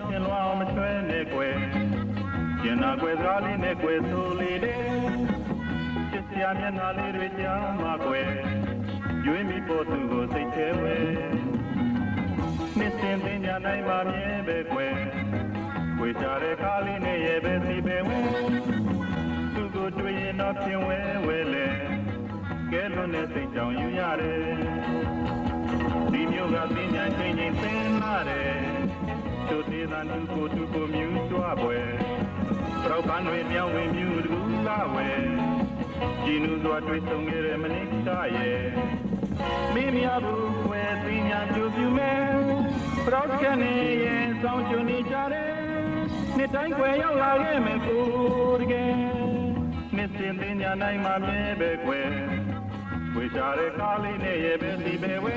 ပြင်လွှာအောင်မချွဲနဲ့ကွယ်ကျင်နာကွယ်စကားလေးနဲ့ကွယ်ဆိုလေတဲ့ချစ်စရာမျက်နှာလေးတွေကြားမှာကွယ်ရွေးမိဖို့သူကိုစိတ်ထဲဝဲနှစ်စဉ်သိညာနိုင်မှာမြဲပဲကွယ်ကွယ်ကြတဲ့ကားလေးနဲ့ရဲ့ပဲစီပဲဝဲသူကိုတွေ့ရင်တော့ပြင်ဝဲဝဲလေကဲလွန်းတဲ့စိတ်ကြောင့်ယူရတယ်ဒီမျိုးကသိညာချင်းချင်းသင်လာတယ်သူသေးသာသူကိုမြူးကြွပွယ်ပရောပန်းတွေပြောင်းဝင်မြူးတူလာဝဲကြည်နူးစွာတွေ့ဆုံခဲ့တဲ့မနစ်ကရဲ့မင်းများဘူးွယ်သိညာကြိုပြူမဲပရောကနေရဲ့စောင်းချွန်နေကြတယ်နှစ်တိုင်းွယ်ရောက်လာခဲ့မယ်ကိုတကယ်နှစ်စဉ်သိညာနိုင်မှာမြဲပဲကွယ်ဝေရှာတဲ့ကားလေးနဲ့ရဲ့ပဲစီပဲဝဲ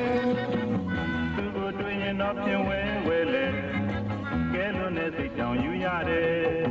သူကိုတွေ့ရင်တော့ပြင်ဝဲဝဲလေကဲလွန်းတဲ့စိတ်ကြောင့်ယူရတယ်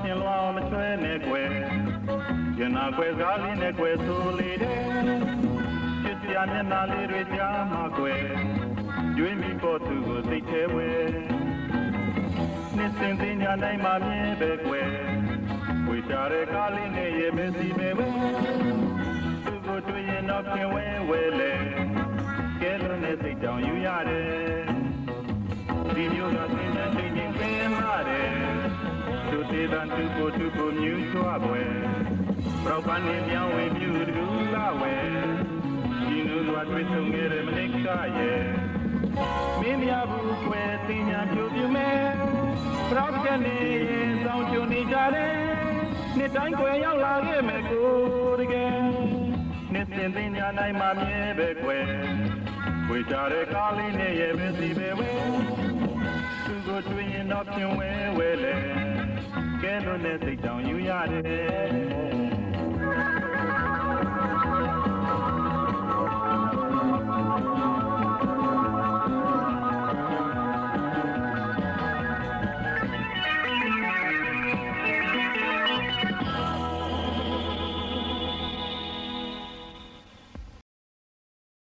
ပြင်လွှာမချွဲနဲ့ကွယ်ကျင်နာကွယ်ကားလေးနဲ့ကွယ်ဆိုလေတဲ့ချစ်စရာမျက်နှာလေးတွေကြားမှာကွယ်ရွေးမိဖို့သူကိုစိတ်ထဲဝဲနှစ်စဉ်သိညာနိုင်မှာမြဲပဲကွယ်ဝေရှာတဲ့ကားလေးနဲ့ရဲ့ပဲစီပဲဝဲသူကိုတွေ့ရင်တော့ပြင်ဝဲဝဲလေကဲလွန်းတဲ့စိတ်ကြောင့်ယူရတယ်ဒီမျိုးကသိညာသိချင်းပင်လာတယ်သူသေးသာသူကိုမြူးကြွပွယ်ပရောပန်းနေပြောင်းဝင်ပြူတူလာဝဲဒီနူးစွာတွေ့ဆုံခဲ့တဲ့မနစ်ကရဲ့မင်းများဘူးကွယ်သိညာပြူပြမဲပရောကနေစောင်းချွန်နေကြတယ်နှစ်တိုင်းကွယ်ရောက်လာခဲ့မယ်ကိုတကယ်နှစ်စဉ်သိညာနိုင်မှာမြဲပဲကွယ်ဝေကြတဲ့ကားလေးနဲ့ရဲ့ပဲစီပဲဝဲသူကိုတွေ့ရင်တော့ပြင်ဝဲဝဲလေကဲလွန်းတဲ့စိတ်ကြောင့်ယူရတယ်